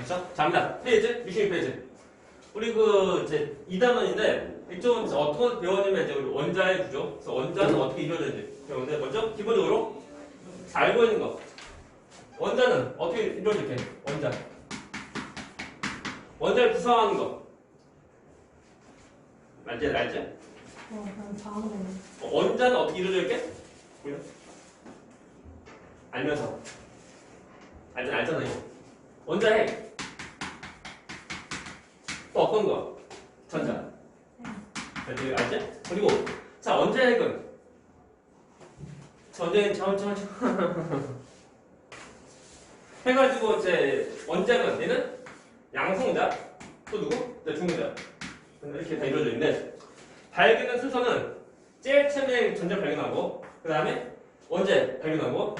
그렇죠? 자입니다. 페이지 62페이지. 우리 그 이제 2단원인데 이쪽은 어떻게 배웠냐면 이제 우리 원자의 구조. 그래서 원자는 어떻게 이루어지는지 배우는데 먼저 기본적으로 잘 알고 있는 거. 원자는 어떻게 이루어질게? 원자를 구성하는 거. 알지? 그럼 다음에. 원자는 어떻게 이루어질게? 알면서. 알잖아요. 원자핵. 또 어떤 거? 전자. 알지? 그리고 자 원자핵은 해가지고 이제 원자는 얘는 양성자 또 누구? 중성자 이렇게 다 이루어져 있는데 발견된 순서는 제일 처음에 전자 발견하고 그 다음에 원자 발견하고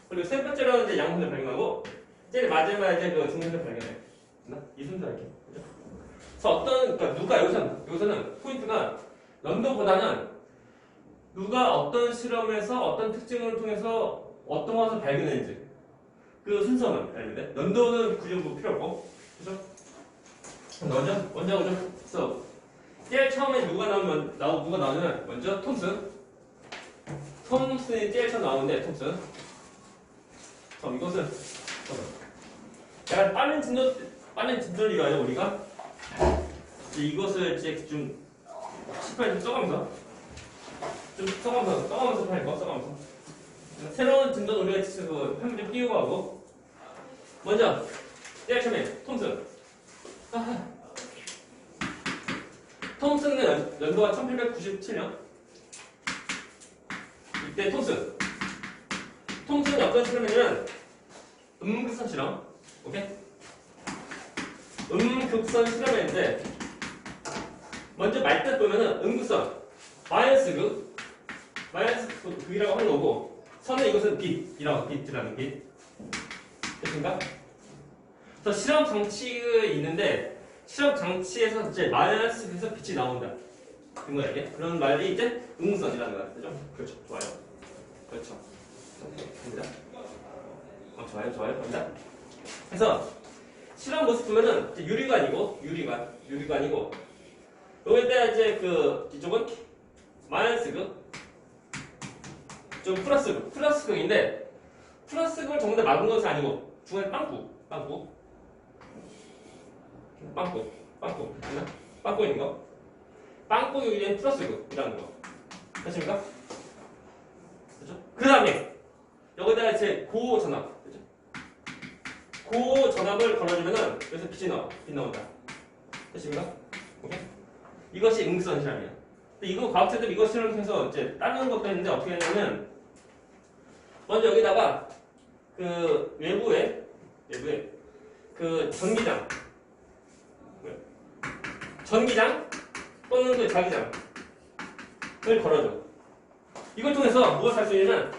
그리고 세 번째로는 이제 양성자 발견하고 제일 마지막에 이제 그 중성자 발견해. 이 순서 이렇게. 그래서 그러니까 누가 여기서는 포인트가 연도보다는 누가 어떤 실험에서 어떤 특징을 통해서 어떤 것을 발견했는지 그 순서만 알면 돼. 연도는 굳이 뭐 필요 없고, 그죠? 원자 구조. 그래서 제일 처음에 누가 나오면 먼저 톰슨이 제일 처음 나오는데 톰슨. 이것은 약간 빠른 진도를 위하여 우리가 이것을 이제 좀 시판에 좀 써가면서 할 거, 써가면서. 새로운 진도 우리가 그 편집 좀 띄우고 하고. 먼저, 제일 처음에, 톰슨. 톰슨은 연도가 1897년. 이때 톰슨이 어떤 실험이냐면, 음극선 실험. 오케이? 음극선 실험인데, 먼저 말뜻 보면은 음극선. 마이너스 극이라고 하는 거고 선은 이것은 빛이라는 빛. 됐습니까? 그래서 실험 장치가 있는데 실험 장치에서 이제 마이너스 극에서 빛이 나온다. 된 거야 이게. 그런 말이 이제 음극선이라는 거야. 그죠? 그렇죠. 좋아요. 그렇죠. 됩니다. 좋아요. 됩니다. 그래서 실험 모습 보면은 유리관이고 여기다 이제 그 이쪽은 마이너스 극, 좀 플러스 극인데 플러스 극을 전부 다 막은 것은 아니고 중간에 빵꾸 있는 거, 빵꾸 여기엔 플러스 극이라는 거. 됐습니까? 그렇죠? 그 다음에 여기다 이제 고전압, 그렇죠? 고전압을 걸어주면은 여기서 빛 나온다. 됐습니까? 오케이? 이것이 음극선 실험이야. 이거 과학자들 이거 실험을 통해서 이제 다른 것도 했는데 어떻게 했냐면 먼저 여기다가 그 외부에 그 전기장 또는 그 자기장을 걸어줘. 이걸 통해서 무엇을 할 수 있냐면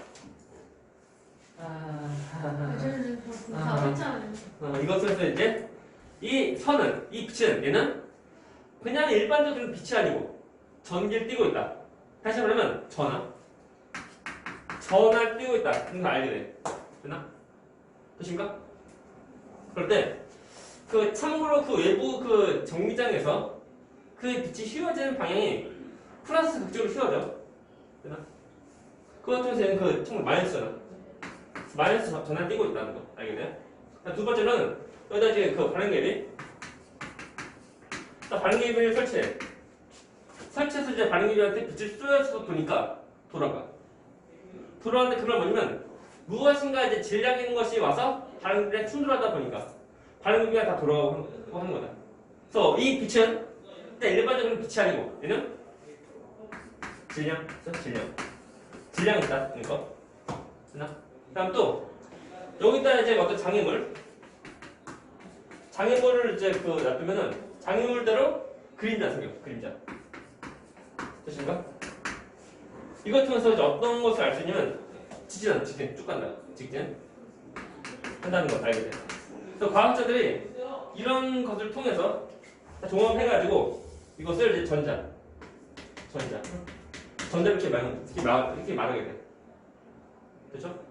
이것을 통해서 이제 이 빛은 얘는 그냥 일반적인 빛이 아니고 전기를 띠고 있다. 다시 말하면 전하를 띠고 있다. 그거 알게 돼. 됐나? 되십니까? 그럴 때 참고로 그 외부 그 정미장에서 그 빛이 휘어지는 방향이 플러스 극적으로 휘어져. 됐나? 그것 통해서 그 참고로 마이너스 전하를 띠고 있다는 거 알게 돼. 두 번째는 여기다 이제 그 발행개비를 설치해서 이제 발행개비한테 빛을 쏘여서 보니까 돌아가는데 그걸 뭐냐면 무엇인가 이제 질량 있는 것이 와서 발행개비에 충돌하다 보니까 발행개비가 다 돌아가고 하는 거다. 그래서 이 빛은 일반적인 빛이 아니고 얘는 질량이 있다. 이거. 그다음 또 여기다 이제 어떤 장애물을 이제 놔두면은 장애물대로 그림자 생겨. 되십니까? 이것 통해서 이제 어떤 것을 알 수 있냐면 직진 쭉 간다. 직진 한다는 걸 알게 돼. 그래서 과학자들이 이런 것을 통해서 종합해가지고 이것을 이제 전자를 이렇게 말하게 돼. 됐죠?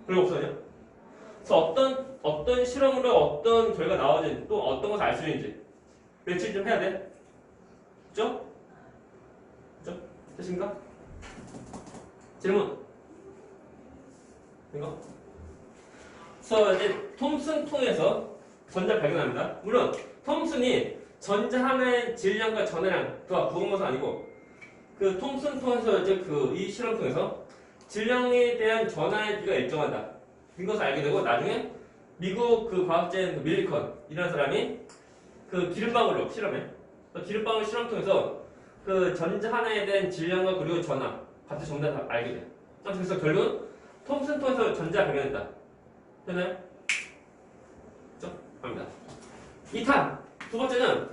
그리고 없어요. 그래서 어떤 어떤 실험으로 어떤 결과 나오는지 또 어떤 것을 알 수 있는지 배치 좀 해야 돼. 그죠? 그죠? 됐습니까? 질문. 이거. 그래서 이제 톰슨 통해서 전자 발견합니다. 물론 톰슨이 전자 하나의 질량과 전해량 그가 구한 것은 아니고 그 톰슨 통해서 이제 그 이 실험 통해서 질량에 대한 전하의 비가 일정하다. 이것을 알게 되고 나중에 미국 그 과학자인 밀리컨이라는 사람이 그 기름방울로 실험해. 기름방울 실험 통해서 그 전자 하나에 대한 질량과 그리고 전하 값을 전부 다 알게 돼. 그래서 결국은 톰슨 통해서 전자 발견했다. 되나요? 그죠? 갑니다. 2탄 두 번째는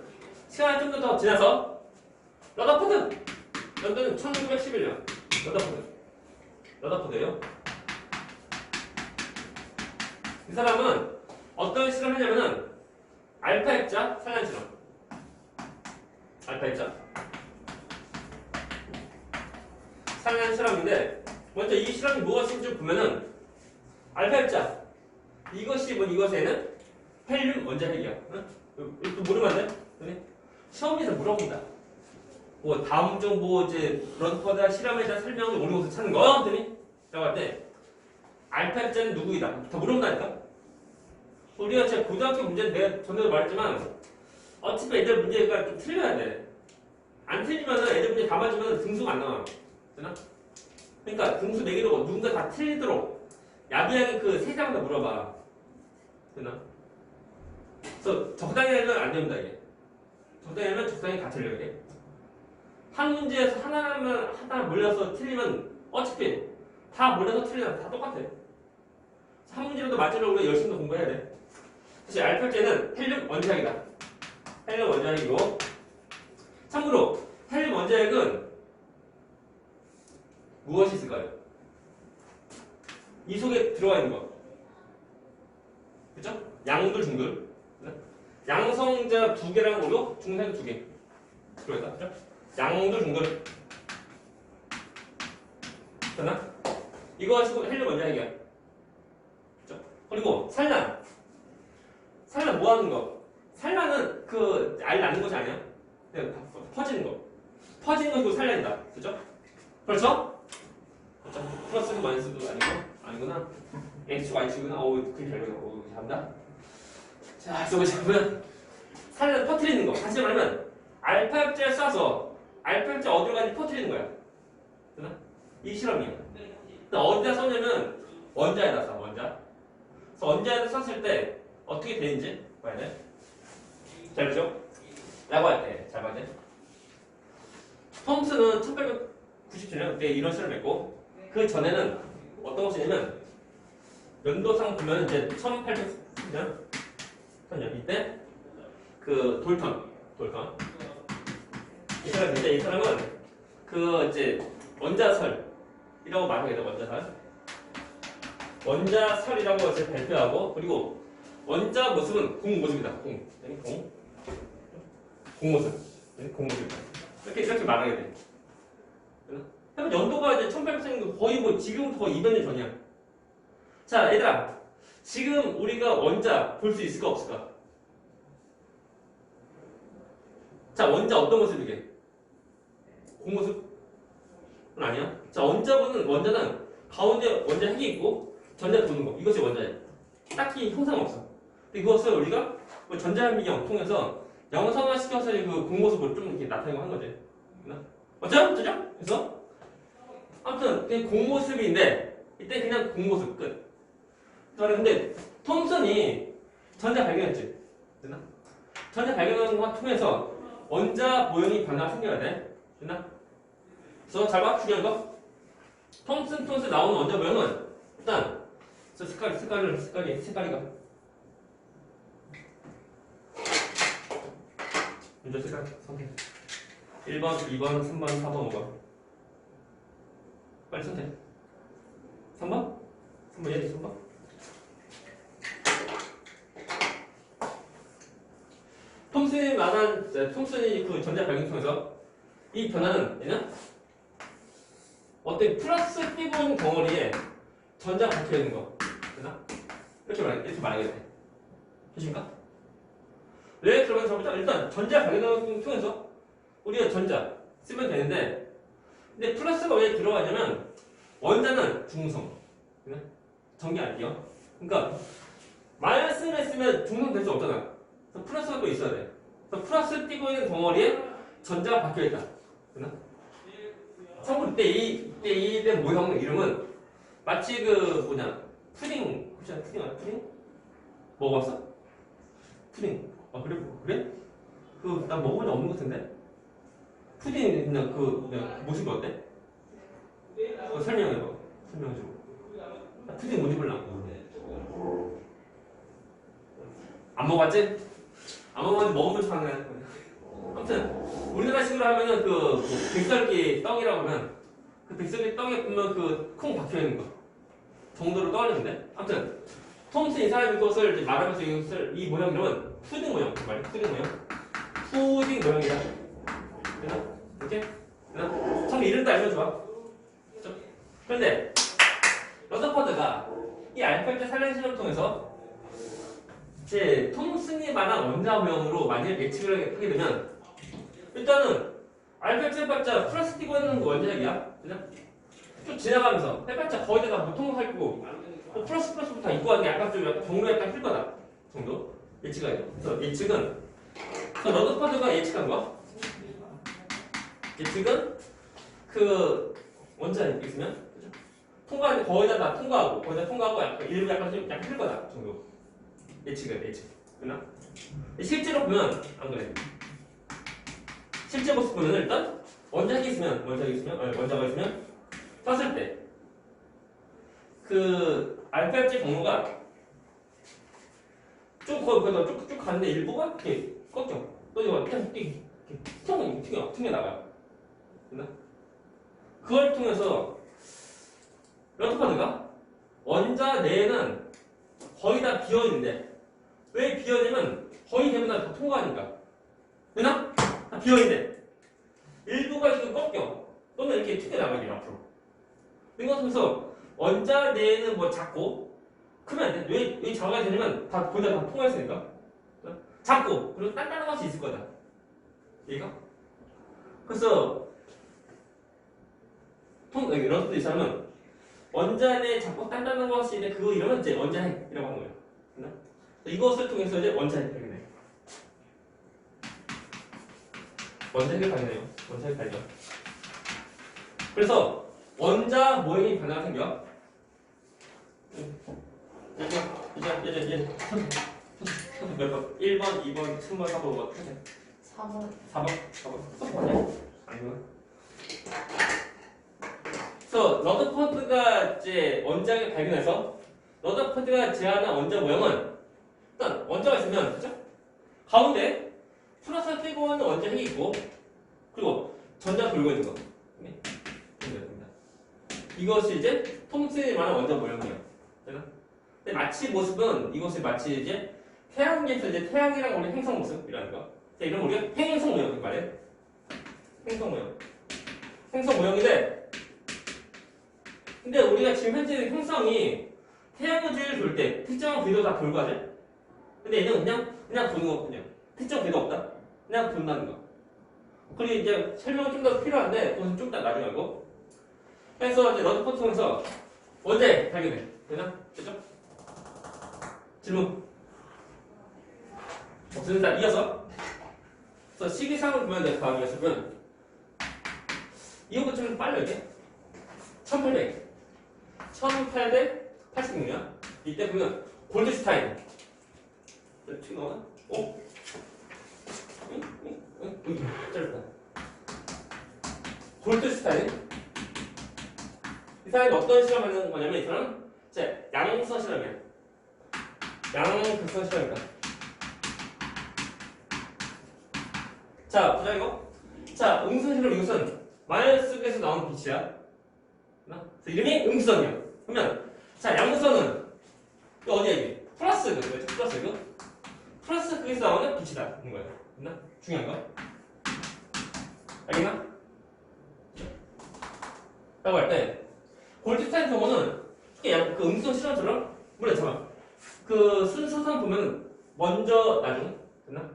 시간이 좀 더 지나서 러더포드. 연도는 1911년. 러더포드예요. 이 사람은 어떤 실험을 했냐면은 알파 입자 산란 실험. 알파 입자 산란 실험인데 먼저 이 실험이 무엇인지 좀 보면은 알파 입자 이것이 뭐 이것에는 헬륨 원자핵이야. 응? 또 모르면 안 돼? 시험에서 물어본다. 뭐 다음 중 뭐 이제 러더포드 실험에 대한 설명을 오는 곳을 찾는 거? 그랬더니 라고 할 때 알파 입자는 누구이다. 다 물어본다니까. 우리가 제 고등학교 문제는 내가 전에도 말했지만 어차피 애들 문제가 좀 틀려야 돼. 안 틀리면은 애들 문제 다 맞으면 등수가 안 나와. 되나? 그러니까 등수 4개로 누군가 다 틀리도록 야비하게 그 3장을 다 물어봐. 되나? 그래서 적당히 하면 안 됩니다, 이게. 적당히 하면 적당히 다 틀려, 이게. 한 문제에서 하나 몰려서 틀리면 어차피 다 몰려서 틀리면 다 똑같아. 한 문제라도 맞으려고 우리가 열심히 공부해야 돼. 사실 알파제는 헬륨 원자핵이다. 헬륨 원자핵이고 참고로 헬륨 원자핵은 무엇이 있을까요? 이 속에 들어가 있는 거. 그쵸? 양들, 중들. 양성자 2개랑 오고 중성자 2개. 들어있다. 그쵸? 양들, 중들. 됐나? 이거 지금 헬륨 원자핵이야. 그쵸? 그리고 산란. 산란 뭐 하는 거? 산란은 그 알 낳는 것이 아니야. 그냥 퍼지는 거. 퍼지는 것도 산란이다. 그죠? 그렇죠? 그렇죠? 플러스도 마이너스도 아니구나. X축, Y축이구나. 어우, 그게 별로야. 어우, 잘한다. 자, 저거 보면 산란 퍼뜨리는 거. 다시 말하면 알파 입자를 쏴서 알파 입자 어디로 가는지 퍼뜨리는 거야. 되나? 이 실험이야. 어디다 쏘냐면 원자에다 쏴, 원자. 그래서 원자에다 쐈을 때 어떻게 되는지 봐야 돼. 잘 보죠? 라고 할 때, 잘 봐야 돼. 톰슨은 1897년 그때 이런 실험을 했고, 그 전에는 어떤 것이냐면, 연도상 보면 이제 1800년, 이때, 그 돌턴. 이 사람인데, 이 사람은 그 이제 원자설이라고 말하게 돼, 원자설이라고 이제 발표하고, 그리고 원자 모습은 공 모습이다. 공 모습. 이렇게 말하게 돼. 그러면 연도가 이제 1800년 거의 뭐 지금부터 거의 200년 전이야. 자, 얘들아. 지금 우리가 원자 볼 수 있을까 없을까? 자, 원자 어떤 모습이게? 공 모습은 아니야. 자, 원자는 가운데 원자 핵이 있고 전자 도는 거. 이것이 원자야. 딱히 형상 없어. 근데 이것을 우리가 전자현미경 통해서 영상화 시켜서 그 공모습을 좀 이렇게 나타내고 한 거지. 맞죠? 그래서 아무튼 그냥 공모습인데 이때 그냥 공모습 끝. 근데 톰슨이 전자 발견했지. 됐나? 전자 발견하는 거 통해서 원자 모형이 변화가 생겨야 돼. 됐나? 그래서 잘 봐. 중요한 거. 톰슨 통해서 나오는 원자 모형은 일단 저 색깔이가 먼저 색깔 선택. 1번, 2번, 3번, 4번, 5번. 빨리 선택. 3번? 3번 얘지, 3번? 톰슨이 그 전자 발견 통해서 이 변화는 얘는 어떤 플러스 끼고 있는 덩어리에 전자가 박혀 있는 거. 되나? 이렇게 말해. 이렇게 말하게 돼. 되십니까? 왜 그러면 저부터 일단 전자 발견을 통해서 우리가 전자 쓰면 되는데 근데 플러스가 왜 들어가냐면 원자는 중성 전기 아니에요. 그러니까 마이너스를 쓰면 중성 될 수 없잖아. 그래서 플러스가 또 있어야 돼. 그래서 플러스 띄고 있는 덩어리에 전자가 박혀있다. 됐나? 참고로 이때 모형 이름은 마치 그 푸딩 혹시 푸딩 알아? 푸딩? 먹어봤어? 푸딩. 아 그래? 나 먹어본 적 없는 것 같은데? 푸딩 그냥 모습이 어때? 설명해봐. 설명해줘. 푸딩 뭔지 몰라. 안 먹어봤지? 안 먹어봤는데 먹어본 척 하는 거야. 아무튼 우리나라식으로 하면은 그 백설기 떡이라고 하면 그 백설기 떡에 보면 그 콩 박혀있는 거 정도로 떠올리는데 아무튼 톰슨 이 사람이 그것을 이제 말하면서 이 모양 이름은 푸딩 모양 말이야. 푸딩 모양이다. 되나? 이렇게? 되나? 참 이름 도 알면 좋아. 그렇죠? 그런데 러더퍼드가 이 알파벳 살린 실험 통해서 이제 톰슨이 말한 원자 모형으로 만약 예측을 하게 되면 일단은 알파벳 해봤자 플러스 띄고 있는 원자핵이야. 그냥 쭉 지나가면서 해봤자 거의 다 보통할 거고 뭐 플러스부터 다 입고 하는 게 약간 경로 약간 틀 거다 정도 예측하게 돼. 그래서 예측은 러더퍼드가 예측한 거야. 예측은 그 원자핵 있으면 통과 거의 다 통과하고 약간 일부 약간 틀 거다 정도 예측. 그나 실제로 보면 안 그래. 실제 모습 보면 일단 원자가 있으면 떴을 때 그 알파벳 경로가 쭉 가는데 일부가 이렇게 꺾여. 또 이거 그냥 튕겨 나가요. 됐나? 그걸 통해서 러더퍼드가 원자 내에는 거의 다 비어 있는데 왜 비어 있냐면 거의 대부분 다 통과하니까. 됐나? 다 비어 있는데 일부가 지금 꺾여 또는 이렇게 튀겨나가게 앞으로. 이것에서 원자 내에는 뭐 작고 크면 안 돼. 왜 작아야 되냐면 다 거의 다 통과했으니까. 작고 그리고 단단한 것이 있을 거다. 얘가. 그래서 이런 것도 이 사람은 원자 내에 작고 단단한 것이 있는데 그 이름은 이제 원자핵이라고 하는 거예요. 됐나? 이것을 통해서 이제 원자핵 발견해요. 원자핵을 발견. 그래서 원자 모형이 변화가 생겨. 이제 몇 번? 1번, 2번, 3번, 4번, 5번. 4번. 아니구나. 그래서 러더퍼드가 이제 원자를 발견해서 러더퍼드가 제안한 원자 모형은 일단 원자가 있으면 그죠? 가운데 플러스 띄고 있는 원자핵이 있고 그리고 전자가 돌고 있는 거. 네. 이것이 이제 톰슨이 말한 원자 모형이에요. 근데 마치 모습은 이것이 마치 이제 태양계에서 이제 태양이랑 우리 행성 모습이라는 거. 이런 우리가 행성 모형 말해. 행성 모형인데 근데 우리가 지금 현재 행성이 태양을 돌 때 특정한 궤도 다 돌고 하지. 근데 얘는 그냥 도는 거군요. 특정 궤도 없다. 그냥 돈다는 거. 그리고 이제 설명은 좀 더 필요한데 그것은 좀 더 나중에 하고. 그래서 이제 러더퍼드 통해서 원자핵 발견해. 되나? 됐죠? 질문. 없습니다. 이어서. 그래서 시기상을 보면 돼. 다음 연습은 이거부터 좀 빨리 이게 1886년 이때 보면 골드슈타인 어떻게 나오나? 짧다. 골드슈타인 이 사람이 어떤 실험을 하는 거냐면 이 사람은 양극선 실험이야. 양극선 실험이다. 자, 보자 이거. 자, 응선 실험 이것은 마이너스에서 나오는 빛이야. 그래서 이름이 응선이야. 그러면 자, 양극선은 또 어디야 이게? 플러스 그거죠. 플러스 이거. 플러스 그에서 나오는 빛이다. 이런 거야. 됐나? 중요한 거. 알겠나? 라고 할 때 골드슈타인 경우는 그 응선 실험처럼 물론 잠깐 그 순서상 보면 먼저 나중 됐나?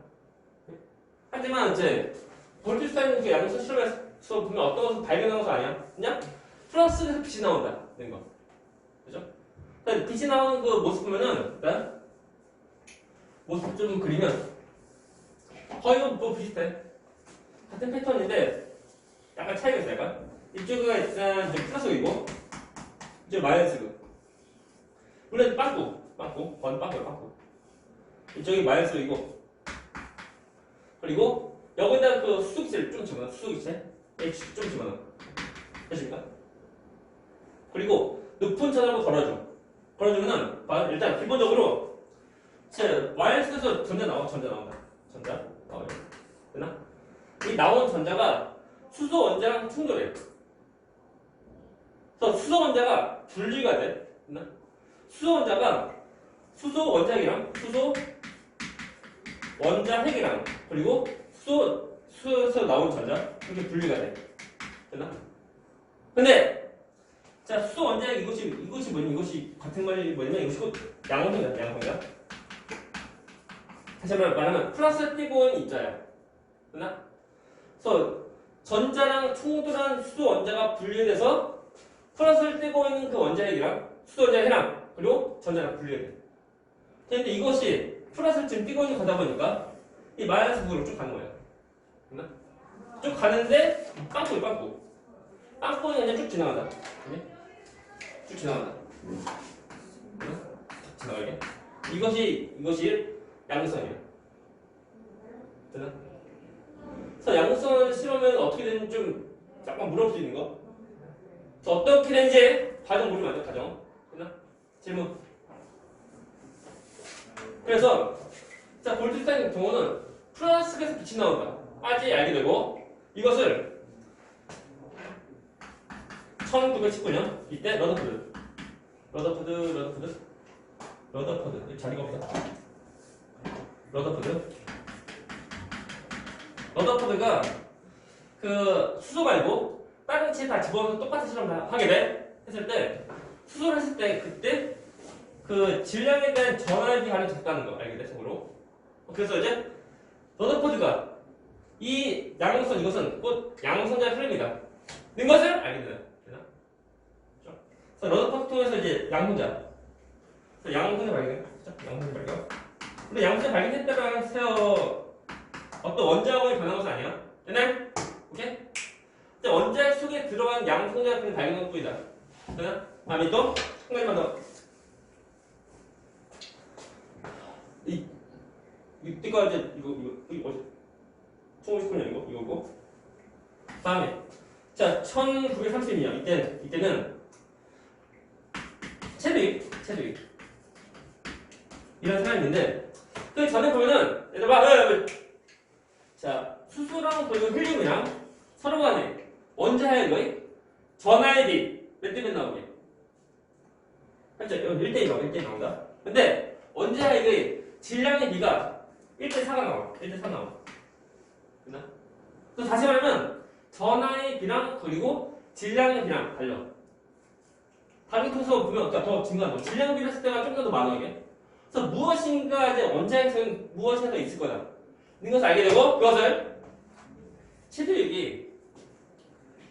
하지만 이제 볼트스타인 그 양수 실험에서 보면 어떤 것을 발견한 것은 아니야. 그냥 플러스에서 빛이 나온다. 된 거. 그죠? 그러니까 빛이 나오는 그 모습 보면은 일단 모습 좀 그리면 거의 뭐 비슷해. 같은 패턴인데 약간 차이가 있어. 약간 이쪽은 일단 이제 플러스이고 이쪽 마이너스고. 물론 빵꾸 번 빵꾸야 빵꾸. 이쪽이 마이너스이고 그리고 여기다 그 수소기체를 좀 집어넣어. 수소기체 H 좀 집어넣어. 되십니까? 그리고 높은 전압을 걸어주면은 일단 기본적으로 제 마이너스에서 전자 나온다. 전자 나와요. 되나? 이 나온 전자가 수소 원자랑 충돌해. 그래서 수소 원자가 분리가 돼. 되나? 수소 원자가 수소 원자핵이랑 수소 원자핵이랑 그리고 수소에서 나온 전자 이렇게 분리가 돼. 되나? 근데 자 수소 원자핵 이것이 뭐니? 이것이 같은 말이 뭐냐면 이것이 곧 양성이야. 다시 한번 말하면 플러스 띄고 있는 입자야. 되나? 그래서 전자랑 충돌한 수소 원자가 분리돼서 플러스를 띄고 있는 그 원자핵이랑 수소 원자핵이랑 그리고 전자랑 분리가 돼. 근데 이것이 플러스를 지금 띄고 있는 거다 보니까 이 마이너스 부분으로 쭉 가는 거야. 됐나? 쭉 가는데 빵꾸는 그냥 쭉 지나간다. 쭉 지나간다. 지나가게. 이것이 양성이에요. 됐나? 그래서 양성을 실으면 어떻게 되는지 좀 잠깐 물어볼 수 있는 거. 그래서 어떻게 되는지 과정 모르면 안 돼. 과정. 됐나? 질문. 그래서 자 볼트스타인 경우는 플라스크에서 빛이 나온다. 까지 알게 되고 이것을 1919년 이때 러더포드 자리가 없다. 러더포드가 그 수소 말고 다른 체 다 집어넣어서 똑같은 실험을 하게 돼. 했을 때 수소를 했을 때 그때 그 질량에 대한 전환의 비하는 작다는 거 알게 돼. 속으로. 그래서 이제 러더포드가 이 양성선 이것은 곧 양성자의 흐름이다. 는 것을 알게 되나? 그래서 러더포드 통해서 이제 양성자 발견. 양성자 발견. 근데 양성자 발견했다고 해서 어떤 원자원이 변한 것은 아니야. 되나? 오케이? 근데 원자핵 속에 들어간 양성자 그냥 발견한 뿐이다. 되나? 다음에 또 한 가지만 더. 이때가 이제 이거 어디? 1919년 이거고. 다음에 자 1932년 이때는 체드윅 이런 사람이 있는데 그 전에 보면은 얘들 봐. 자 수소랑 그리고 헬륨이랑 서로 간에 원자핵의 전하의 비 몇 대 몇 나오게? 살짝 1대1 나온다. 근데 원자핵의 질량의 비가 1대4가 나와. 1대4 나와. 됐나? 또 다시 말하면 전하의 비랑 그리고 질량의 비랑 달려. 다른 통서 보면 더 증가한다. 질량 비를 했을 때가 좀 더 많아 이게. 그래서 무엇인가 이제 원자핵에서는 무엇인가 더 있을 거다. 이런 것을 알게 되고 그것을 체드윅이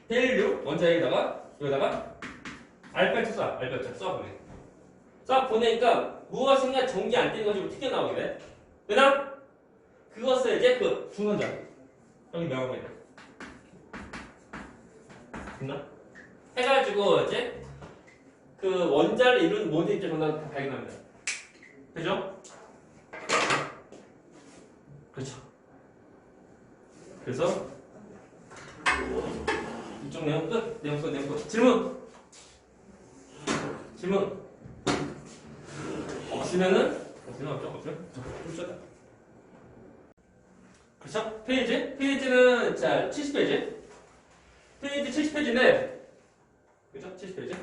헬륨 원자핵에다가 여기다가 알파를 쏴보내. 쏴보내니까 무엇인가 전기 안 뛰는 것이 튀겨나오게 돼. 되나? 그것을 이제 그 중원자 여기 명함에 됐나? 해가지고 이제 그 원자를 이루는 모든 입자 정답을 다 발견합니다. 그죠? 그렇죠. 그래서 이쪽 내용 끝. 내용 끝. 질문. 없으면은 없으면 그렇죠? 페이지는 자 70페이지. 페이지 70페이지인데 그죠? 70페이지.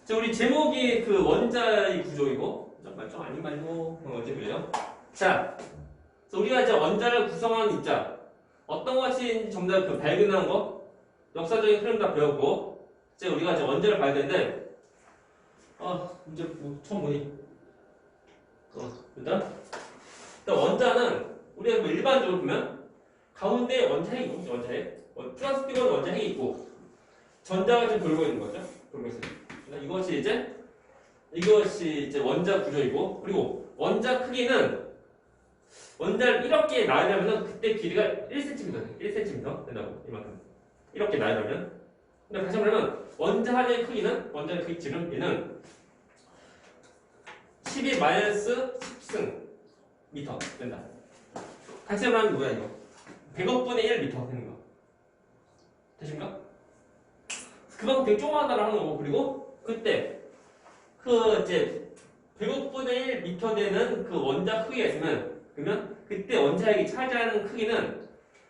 자 우리 제목이 그 원자의 구조이고 맞죠? 아닌 말고 원자 구조죠. 자, 그래서 우리가 이제 원자를 구성하는 입자 어떤 것이 전부 다 그 발견한 거 역사적인 흐름 다 배웠고 이제 우리가 이제 원자를 봐야 되는데 문제 뭐 처음 보니. 일단 원자는 우리가 뭐 일반적으로 보면 가운데 원자핵이 있고, 원자핵. 플러스 띄고는 원자핵이 있고, 전자가 지금 돌고 있는 거죠. 돌고 있어요. 이것이 이제 원자 구조이고, 그리고 원자 크기는 원자를 이렇게 나열하면 그때 길이가 1cm, 1cm 된다고. 이만큼. 이렇게 나열하면. 근데 다시 말하면 원자의 크기는, 원자의 크기 지름비는 12-10승 미터 된다. 같이 말하면 뭐야 이거? 100억분의 1 미터 되는 거. 되십니까? 그만큼 되게 조그마하다라는 거고, 그리고 그때 이제 100억분의 1 미터 되는 그 원자 크기가 있으면, 그러면 그때 원자핵이 차지하는 크기는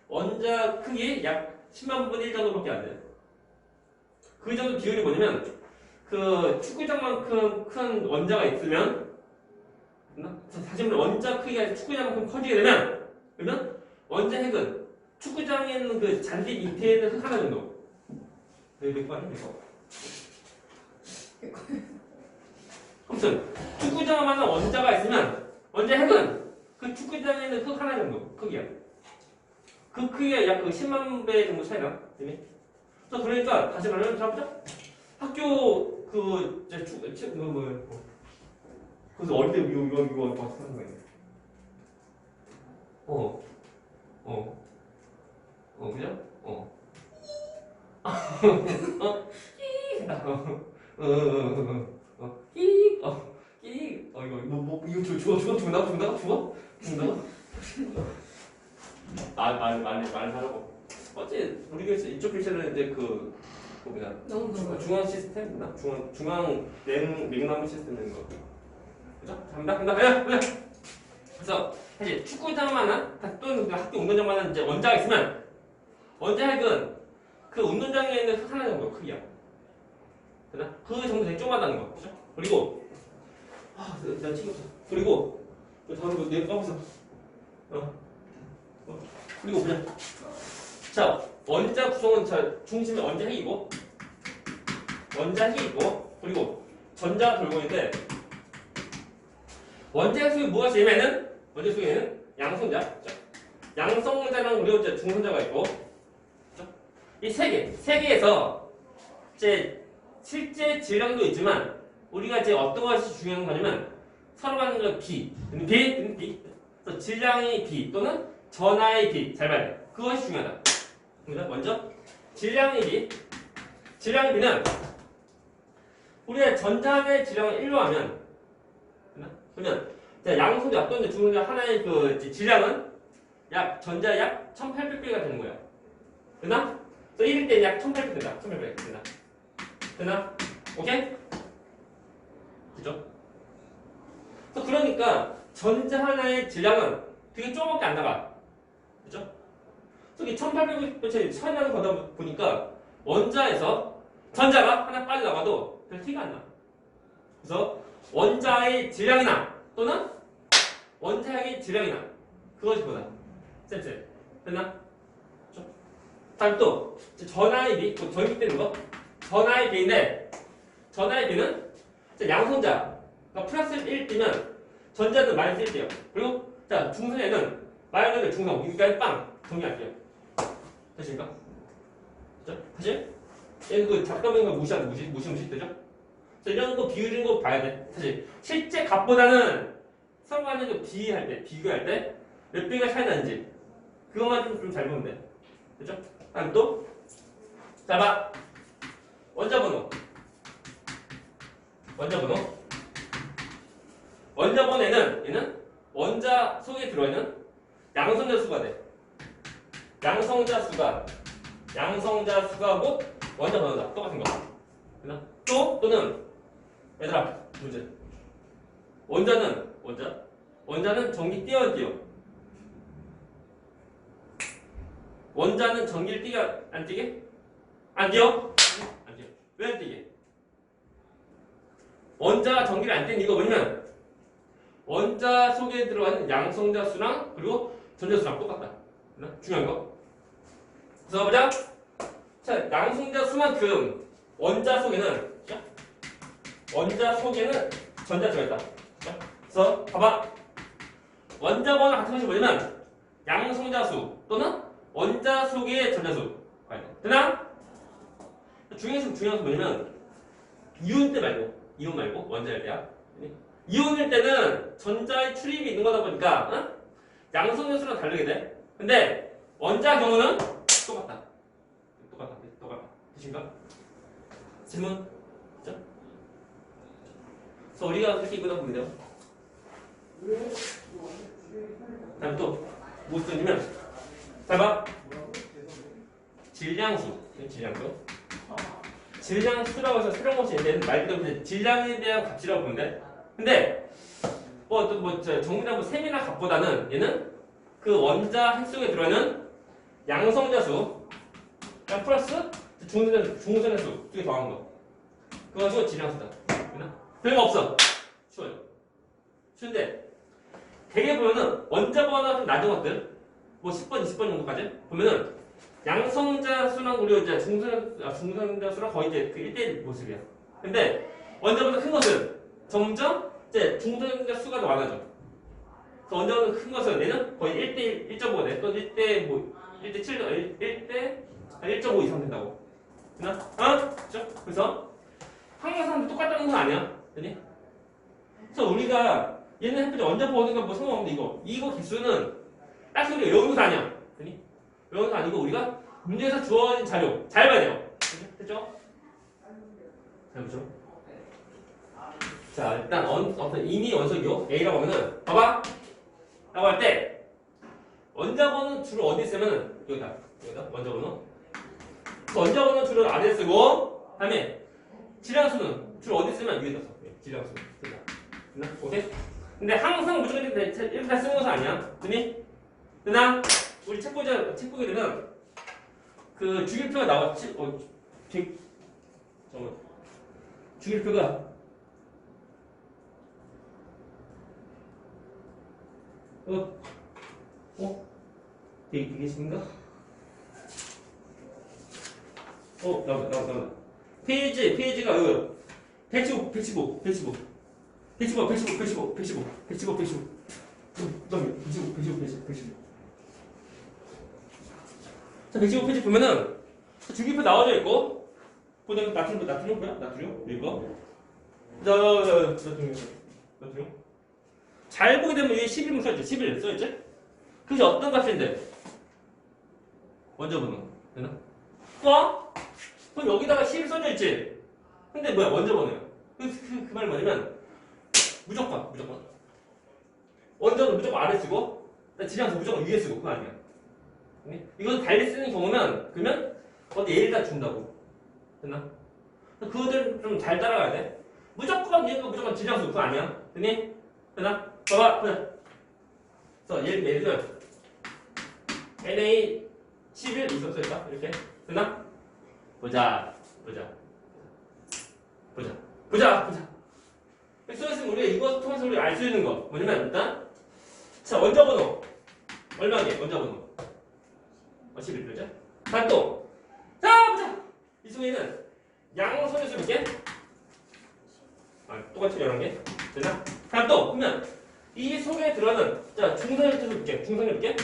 원자 크기 약 10만 분의 1 정도밖에 안 돼요. 그 정도 비율이 뭐냐면 그 축구장만큼 큰 원자가 있으면, 다시 말해 원자 크기가 축구장만큼 커지게 되면, 그러면 원자핵은 축구장에 있는 그 잔디 밑에 있는 흙 하나 정도. 몇 번? 아무튼 축구장만한 원자가 있으면 원자핵은 그 축구장에 있는 흙 하나 정도 크기야. 그 크기가 약 그 10만 배 정도 차이나. 그러니까 다시 말하면 자 보자. 학교 이제 그래서 어릴 때 이거 막 하는 거예요. 그죠? 이거 죽어? 말 하라고. 어째 우리 교실 이쪽 교실은 이제 너무 중앙 시스템, 중앙 냉나무 시스템 되는 거. 그죠? 간다. 그래서 사실 축구장만한 또는 학교 운동장만한 이제 원자가 있으면 원자핵은 그 운동장에 있는 흙 하나 정도 크기야. 되나? 그 정도 되게 조그마다는 거. 그죠? 그리고 내가 챙겼어. 그리고 다른 거 내가 까먹었어. 그리고 보자. 자, 원자 구성은 중심에 원자핵이고, 그리고 전자가 돌고 있는데, 원자핵 속에 뭐가 제일 많은? 원자 속에는 양성자. 양성자랑 우리가 이제 중성자가 있고, 이 세 개에서 이제 실제 질량도 있지만, 우리가 이제 어떤 것이 중요한 거냐면, 서로 가는 거 B. 그래서 질량이 B 또는 전하의 B. 잘 봐야 돼. 그것이 중요하다. 먼저 질량의 B. 질량의 B는 우리가 전자의 질량을 1로 하면, 그러면 양성자 또는 중성자 하나의 그 질량은 전자 약 1800배가 되는 거야. 되나? 그래서 1일 때 약 1800 된다. 1800 된다. 되나? 오케이? 그죠? 그러니까 전자 하나의 질량은 되게 조금밖에 안 나가. 그죠? 그래서 이 1800배 차이 나는 거다 보니까 원자에서 전자가 하나 빠져나가도 별 티가 안 나. 그래서 원자의 질량이나 또는 원자핵의 질량이나 그것이 뭐다? 쌤. 됐나? 그죠? 다음 또 전하의 비, 전기되는 거. 전하의 비인데 전하의 비는 양성자 플러스 1 뜨면 전자는 마이너스 1 돼요. 그리고 중성에는 마이너스 중성 여기까지 빵 정리할게요. 되십니까? 그죠? 사실 얘는 작가적인 거 무시 되죠? 이런 거 비율인 거 봐야 돼. 사실 실제 값보다는 서로 간에 비교할 때 몇 배가 차이 나는지 그것만 좀 잘 보면 돼. 그죠? 다음 또 자 봐. 원자 번호. 얘는 원자 속에 들어있는 양성자 수가 돼. 양성자 수가 곧 원자 번호다. 똑같은 거. 그나? 또는 얘들아 문제. 원자는 전기 띄어 안 띄어? 원자는 전기를 띄게 안 띄게? 안 띄어? 안 띄어. 왜 안 띄게? 원자가 전기를 안 띄는 이유가 뭐냐면 원자 속에 들어가는 양성자 수랑 그리고 전자 수랑 똑같다. 중요한 거. 그래서 보자. 자, 양성자 수만큼 원자 속에는 원자 속에는 전자 들어있다. 그래서 봐봐. 원자 번호 같은 것이 뭐냐면 양성자수 또는 원자 속의 전자수. 되나? 중요한 게 뭐냐면 이온 때 말고 이온 말고 원자일 때야. 이온일 때는 전자의 출입이 있는 거다 보니까 양성자수랑 다르게 돼. 근데 원자 경우는 똑같다. 되신가? 질문? 그죠? 그래서 우리가 그렇게 이거다 보면 돼요. 다음 또 뭐 쓰냐면 잘 봐. 질량수라고 해서 새로운 것이 있는데 말 그대로 질량에 대한 값이라고 보면 돼. 근데 정밀한 셈이나 값보다는 얘는 그 원자 핵 속에 들어있는 양성자수 플러스 중성자수 두개 더한 거. 그거 가지고 질량수다. 별거 없어. 쉬워요. 쉬운데 되게 보면은 원자 번호가 좀 낮은 것들 뭐 10번, 20번 정도까지 보면은 양성자수랑 우리 이제 중성자수랑 거의 이제 그 1대1 모습이야. 근데 원자보다 큰 것은 점점 이제 중성자수가 더 많아져. 그래서 원자보다 큰 것은 얘는 거의 1대1, 1.5 돼. 또 1대 7, 1.5 이상 된다고. 됐나? 그렇죠? 그래서 항상 똑같다는 건 아니야. 됐니? 그래서 우리가 얘는 햇빛 원자 보는 건 뭐 상관없는데 이거 기수는 딱히 우리가 여기서 아니야. 됐니? 여기서 아니고 우리가 문제에서 주어진 자료 잘 봐야 돼요. 됐죠? 잘 보죠. 자 일단 어떤 임의 원소기호 A라고 하면은 봐봐. 라고 할 때 원자번호는 주로 어디 쓰면은 여기다 원자번호. 원자번호는 주로 안에 쓰고 그다음에 질량수는 주로 어디 쓰면 위에다 써. 질량수 쓰자. 됐나? 오케이? 근데 항상 무조건 이렇게 다 쓰는 것은 아니야. 됐니? 됐나? 우리 책 보게 되면 그 주기표가 나왔지? 잠깐만. 주기표가 되게 계신가? 나온다. 페이지가 115. 자, 115페이지 보면은 주기표 나와져 있고, 그다음에 나트륨 뭐야? 나트륨 이거. 나트륨. 잘 보게 되면 위에 11문 써있죠? 11 써있지? 그게 어떤 값인데? 원자번호. 되나? 그럼 여기다가 11 써져 있지? 근데 뭐야? 원자번호야. 그 말은 뭐냐면, 무조건. 원자는 무조건 아래 쓰고, 질량수 무조건 위에 쓰고, 그거 아니야. 이건 달리 쓰는 경우는, 그러면, 어디 A에다 준다고. 됐나? 그거들 좀 잘 따라가야 돼. 무조건 질량수, 그거 아니야. 됐니? 됐나? 봐봐, 그래. 그래서 예를 들면, NA 11 있었을까? 이렇게. 됐나? 보자. 써있으면 우리가 이거 통해서 우리가 알 수 있는 거. 뭐냐면, 일단, 자, 원자번호. 얼마게? 원자번호. 11표죠? 다음 또. 자, 보자! 이 속에는 양성자수 몇 개? 똑같이 11개. 됐나? 다음 또, 보면, 이 속에 들어가는, 자, 중성자수 몇 개? 중성자 몇 개?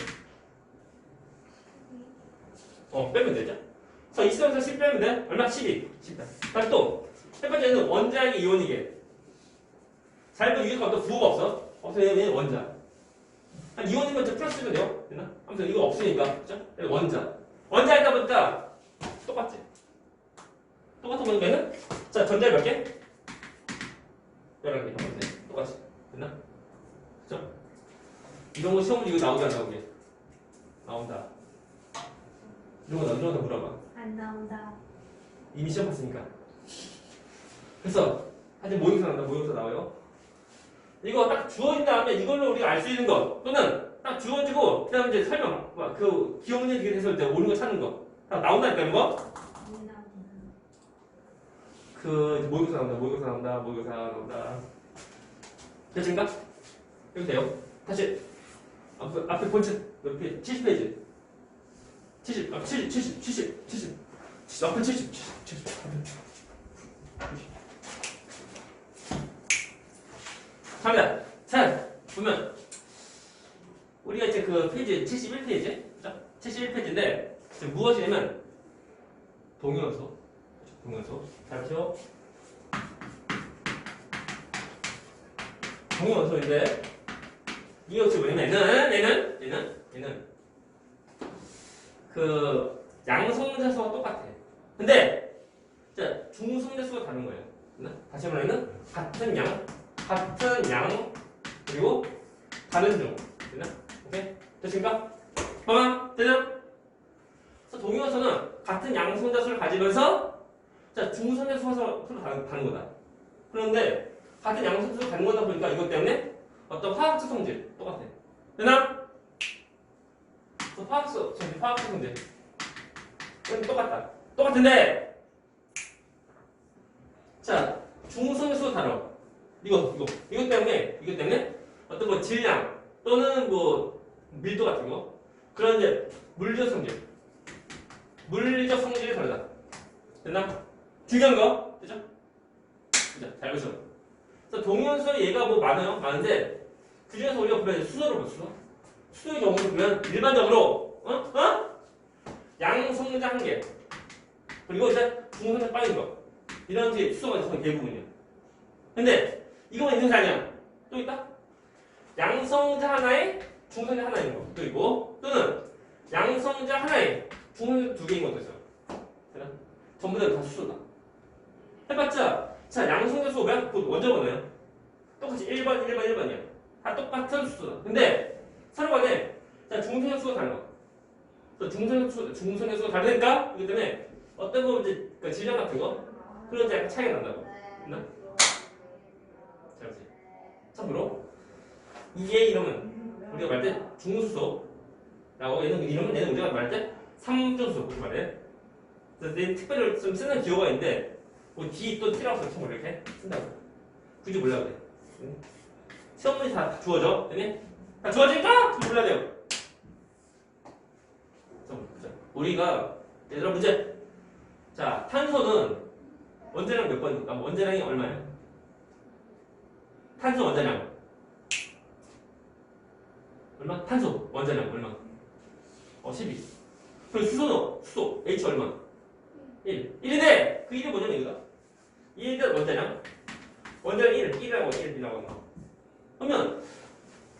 빼면 되죠? 그래서 20에서 10 빼면 돼? 얼마? 12. 다음 또, 첫 번째는 원자에게 이온이게. 잘 보면 위에 또 부호가 없어. 얘는 원자. 한 이온이면 저 플러스면 돼요. 됐나? 아무튼 이거 없으니까. 그죠? 원자. 원자 있다 보니까 똑같지? 똑같은 거는 자, 전자를 몇 개? 11개. 똑같이. 됐나? 그죠? 이런 거 시험 문제 이거 나오게 안 나오게? 나온다. 이런 거 물어봐. 안 나온다. 이미 시험 봤으니까. 그래서 사실 모의고사 나와요. 이거 딱 주어진 다음에 이걸로 우리가 알 수 있는 거 또는 딱 주어지고 그다음에 이제 설명 그 기억 문제 해서 이제 옳은 거 찾는 거 다 나온다니까 이거. 그 모의고사 나온다. 됐습니까? 이렇게 돼요. 다시 앞에 본체 몇 페이지? 70페이지. 70 앞에 70. 갑니다. 자, 보면 우리가 이제 그 페이지 71페이지, 그죠? 71페이지인데 무엇이냐면 동요소, 동요소. 잘 보세요. 동요소인데 이 역시 뭐냐면 얘는 그 양성자수와 똑같아. 근데 자, 중성자수가 다른 거예요. 다시 말하면 같은 양 그리고 다른 중. 됐나? 오케이? 됐습니까? 봐봐. 되죠? 그래서 동요소는 같은 양성자수를 가지면서 자, 중성자수가 서로 다른 거다. 그런데 같은 양성자수가 다른 거다 보니까 이것 때문에 어떤 화학적 성질 똑같아. 되나? 화학적 성질. 그건 똑같다. 똑같은데 자, 중성자수가 다르. 이것 때문에 어떤 뭐 질량 또는 뭐 밀도 같은 거 그런 이제 물리적 성질이 다르다. 됐나? 중요한 거 됐죠? 그죠? 잘 보세요. 그래서 동위원소 얘가 뭐 많은데 그 중에서 우리가 보면 수소를 봐. 수소의 경우는 보면 일반적으로 양성자 한 개 그리고 이제 중성자 빠진 거 이런 게 수소가 거의 대부분이야. 근데 이거만 있는 게 아니야. 또 있다? 양성자 하나에 중성자 하나 있는 것도 있고 또는 양성자 하나에 중성자 두 개인 것도 있어요. 전부 다 수소다. 해봤자 자 양성자 수 오면 그 원자 번호예요. 똑같이 1번이야. 다 똑같은 수소다. 근데 서로 간에 자 중성자 수가 달라. 중성자 수가 다르니까 이기 때문에 어떤 거 이제 그 질량 같은 거 그런 데 약간 차이가 난다고. 됐나? 자, 보세요. 참고로 이게 이러면 우리가 말할 때 중수소라고 얘는 우리가 말할 때 삼중수소 그렇게 말해. 그래서 내 특별히 좀 쓰는 기호가 있는데 뭐 D 또 T라고 써서 참고로 이렇게 쓴다고. 굳이 몰라도 돼. 시험 문제 다 주어져. 되니? 다 주어지니까 좀 몰라야 돼요. 우리가 얘들아 문제. 자, 탄소는 원자량 몇 번입니까? 원자량이 얼마예요? 탄소 원자량 얼마? 탄소 원자량 얼마? 12. 그리고 수소 H 얼마? 1. 1인데 그 1이 뭐냐면 이거다. 1은 원자량 1이라고 1이라고 그러면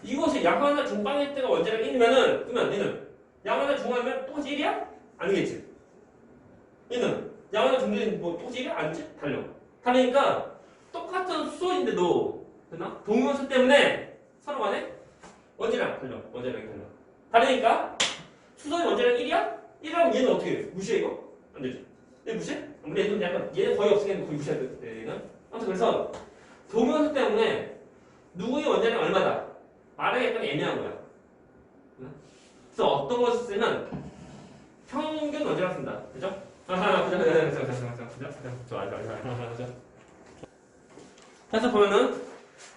이것이 양 하나 중방일 때가 원자량 1이면은 그러면 얘는 양 하나 중하면 똑같이 1이야? 아니겠지. 얘는 양 하나 중간에 뭐 똑같이 1이야? 아니지? 다르니까 똑같은 수소인데도 됐나? 동위원소 때문에 서로 간에 원자량이 달라. 다르니까 수소의 원자량 1이야? 1이라면 얘는 어떻게 해? 무시해 이거? 안 되지. 얘 무시해? 우리 얘는 약간 얘는 거의 없으니까 거의 무시해야 돼. 얘는. 아무튼 그래서 동위원소 때문에 누구의 원자량 얼마다? 말하기 약간 애매한 거야. 그래서 어떤 것을 쓰면 평균 원자량 쓴다. 그죠? 좋아. 그래서 보면은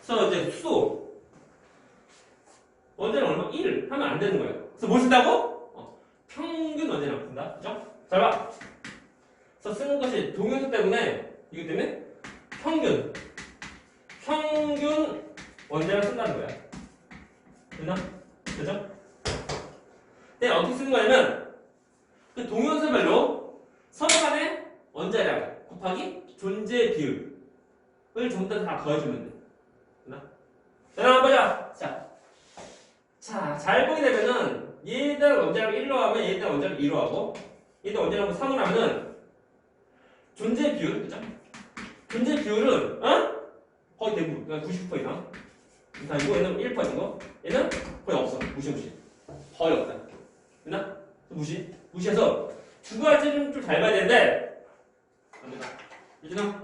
그래서 이제 수소 원자량 얼마? 1 하면 안 되는 거예요. 그래서 뭘 쓴다고? 평균 원자량 쓴다. 그죠? 잘 봐. 그래서 쓰는 것이 동위원소 때문에 이기 때문에 평균 원자량 쓴다는 거야. 됐나? 그죠? 근데 어떻게 쓰는 거냐면 그 동위원소별로 서로 간의 원자량 곱하기 존재 비율을 전부 다 더해주면 돼. 됐나? 자, 한번 보자. 자, 잘 보게 되면은 얘들 원자량 1로 하면 얘들 원자량 2로 하고 얘들 원자량 3으로 하면은 존재 비율, 그죠? 존재 비율은 거의 대부분, 그러니까 90% 이상. 이거 얘는 1%이고 얘는 거의 없어. 무시. 거의 없다. 됐나? 무시해서 두 가지는 좀 잘 봐야 되는데 안 된다. 이준아,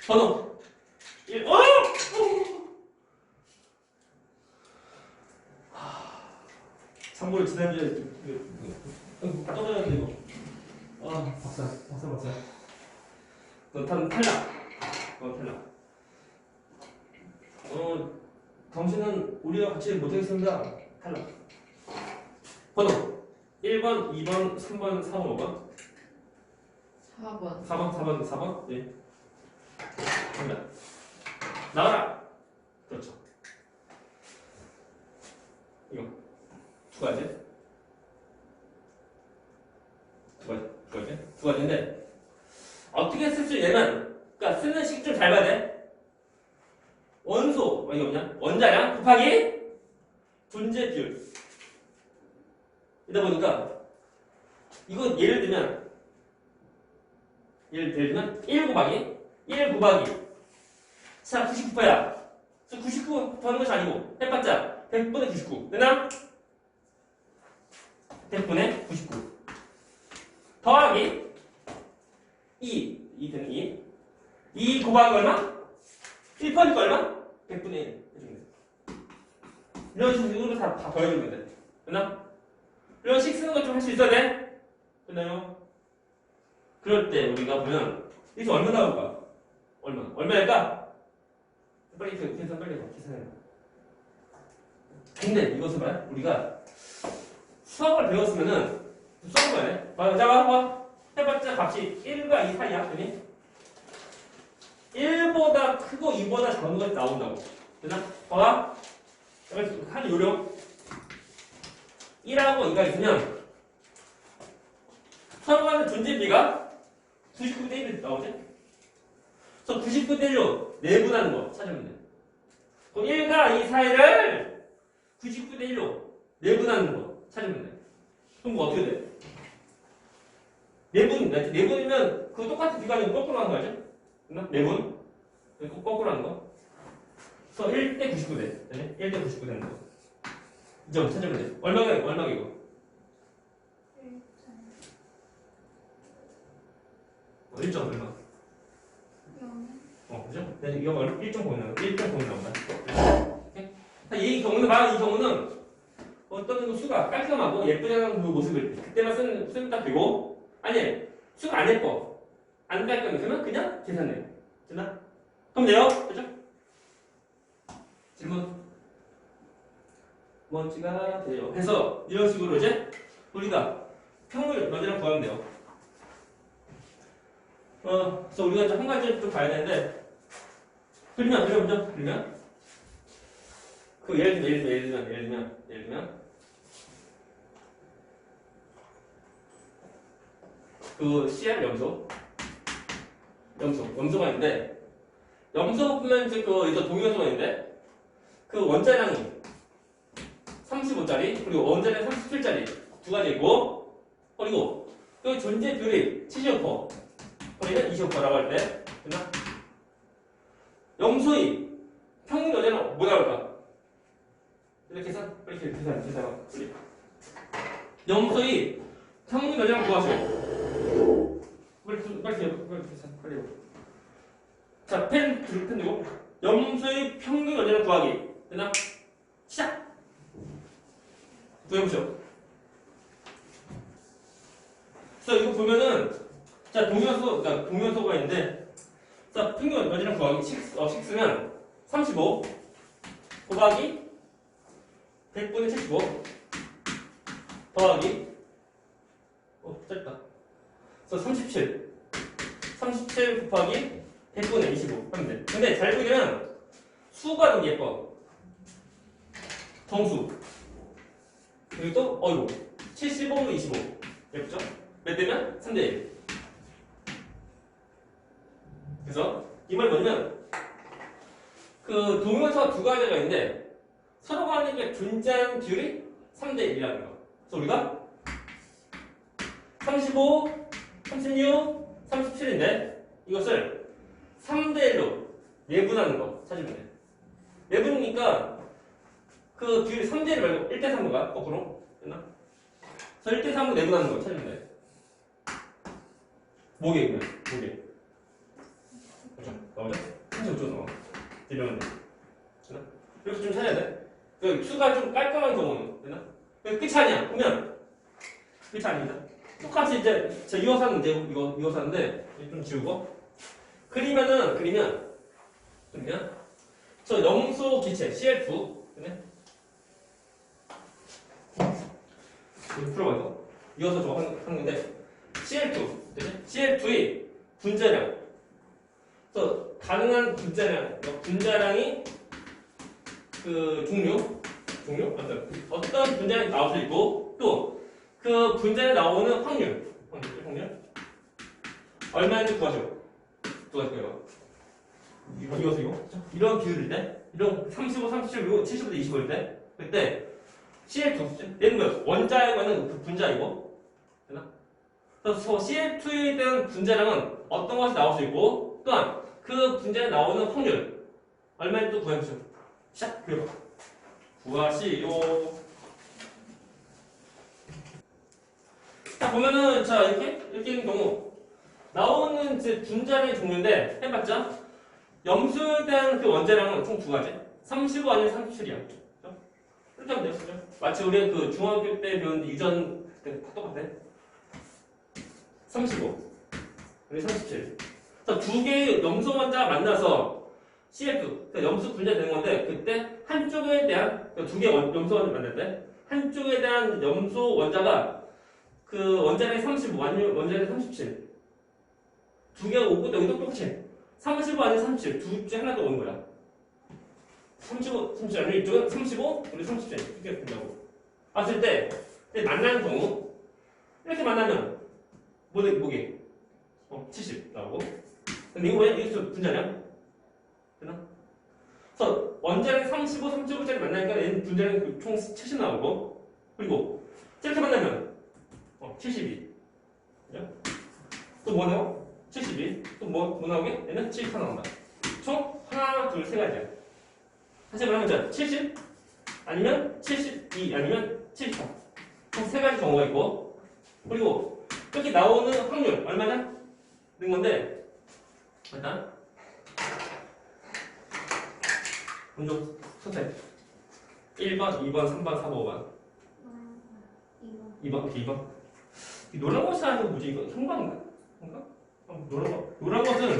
번호 1. 참고로 지난주에 떠나야 이거. 박사. 너 탈락. 당신은 우리와 같이 못하겠습니다. 탈락. 번호 1번, 2번, 3번, 4번, 5번. 4번. 4번. 네. 갑니다. 나와라. 그렇죠. 이거 두 가지. 두 가지인데 어떻게 쓸 수 있냐면, 그러니까 쓰는 식 좀 잘 봐야 돼. 원소 이게 뭐냐? 원자량 곱하기 존재 비율. 이다 보니까 이거 예를 들면 1 곱하기 자 99%야. 99 곱하는 것이 아니고 해봤자 100분의 99 되나? 100분의 99 더하기 2 되는 2 곱하기 얼마? 1 퍼니까 얼마? 100분의 1 해주면 돼. 이런 식으로 다 더해주면 돼. 됐나? 이런 식 쓰는 거 좀 할 수 있어야 돼. 됐나요? 그럴 때 우리가 보면 여기서 얼마 나올까? 얼마일까? 빨리 계산해. 근데 이것을 봐요. 우리가 수학을 배웠으면은 수학을 봐야 돼. 자, 봐. 해봤자 값이 1과 2 사이야. 그니? 1보다 크고 2보다 작은 것이 나온다고. 되나? 봐봐. 한 요령. 1하고 2가 있으면 서로 간의 존재비가 99대 1이 나오지? 그래서 99대 1로 내분하는 거 찾으면 돼. 그럼 1과 2 사이를 99대 1로 내분하는 거 찾으면 돼. 그럼 뭐 어떻게 돼? 내분이면 그 똑같은 비가 아니고 거꾸로 하는 거 알죠? 내분? 거꾸로 하는 거. 그래서 1대 99 돼. 1대 99 되는 거. 이제 찾으면 돼. 얼마가 이거? 1점 얼마? 그죠? 이거 1.9 나온다. 이 경우는 어떤 수가 깔끔하고 예쁘지 않은 그 모습을 그때만 쓰면 딱 되고, 아니, 수가 안 예뻐. 안 깔끔해서는 그냥 계산해. 됐나? 그럼 돼요? 그죠? 질문. 먼지가 돼요. 해서 이런 식으로 이제 우리가 평균 먼지랑 구하면 돼요. 그래서 우리가 이제 한 가지 좀 봐야 되는데, 그러면 그 예를 들면 그 CR 염소가 있는데, 염소 보면 이제 이제 동위원소가 있는데, 그 원자량이 35짜리 그리고 원자량 37짜리 두 가지 있고, 그리고 그 존재 비율이 75%, 거리는 25%라고 할 때, 됐나? 염소의 평균 원자량 뭐 나올까? 이렇게 계산, 빨리. 염소의 평균 원자량 구하세요. 빨리. 자, 펜 들고. 염소의 평균 원자량 구하기. 됐나? 시작! 구해보죠. 그래서 이거 보면은, 자, 동위원소가 있는데, 자, 평균 원자량 구하기 6면 35 곱하기 100분의 75 더하기 짧다. 그래서 37 곱하기 100분의 25 하면 돼. 근데 잘 보면 수가 좀 예뻐. 정수. 그리고 또 75로 25 예쁘죠? 몇 대면? 3대 1. 그래서 이 말이 뭐냐면 그 동위원소가 두 가지가 있는데 서로 간의 존재하는 비율이 3대 1이라는 거. 그래서 우리가 35, 36, 37인데 이것을 3대 1로 내분하는 거 찾으면 돼. 내분이니까 그 비율이 3대 1 말고 1대 3가 거꾸로 됐나? 그래서 1대 3으로 내분하는 거 찾으면 돼. 뭐게. 그렇죠? 나오죠? 35쪽 나와. 들려면 돼. 됐나? 이렇게 좀 찾아야 돼. 그 수가 좀 깔끔한 경우는 되나? 끝이 아니야. 그러면 끝이 아닙니다. 똑같이 이제 저 이어서 문제 이어서 하는데 좀 지우고 그리면 저 염소 기체 Cl2 그네? 풀어봐요. 이어서 저거 하는 건데 Cl2 되네? Cl2의 분자량. 그래서 가능한 분자량이 그 종류 어떤 분자에 나올 수 있고 또 그 분자에 나오는 확률 얼마인지 구하시고 이런 비율일 때 이런 35, 37 그리고 70부터 25일 때 그때 CL2 얘는 뭐야? 원자에는 그 분자이고 되나? 그래서 CL2에 대한 분자량은 어떤 것이 나올 수 있고 또한 그 분자에 나오는 확률 얼마인지 또 구해보시오. 시작! 구하시오. 자 보면은 자 이렇게 있는 경우 나오는 이제 분자량의 종류인데 해봤자 염수에 대한 그 원자량은 총 두 가지 35 아니면 37이야 이렇게 하면 되겠죠. 마치 우리 그 중학교 때 배운 유전 그때 다 똑같아 35 그리고 37 그래서 두 개의 염소 원자가 만나서 CF 그러니까 염수 분자 되는 건데 그때 한쪽에 대한 그러니까 두 개의 염소 원자 만날 때 한쪽에 대한 염소 원자가 그 원자량이 35 아니면 원자량이 37 두 개가 오고 여기도 똑같이 35 아니면 37 둘 중에 하나 더 오는 거야 35 아니면 이쪽은 35 그리고 37 이렇게 된다고 봤을 때 만나는 경우 이렇게 만나면 뭐게 70 나오고 근데 이거 왜 이게 분자량? 되나? 그래서 원자량 35, 35짜리 만나니까 얘는 분자량 총 70 나오고 그리고 이렇게 만나면 72 그죠? 또 뭐 나와? 72 또 뭐 나오게? 얘는 74 나온다 총 하나, 둘, 세 가지야 다시 말하면 70 아니면 72 아니면 74 총 세 가지 경우가 있고 그리고 이렇게 나오는 확률 얼마냐? 는 건데 일단 먼저 선택 1번, 2번, 3번, 4번, 5번 2번 이렇게 2번 이 노란 것이 하는 거 뭐지? 이거 형광인가? 노란 것은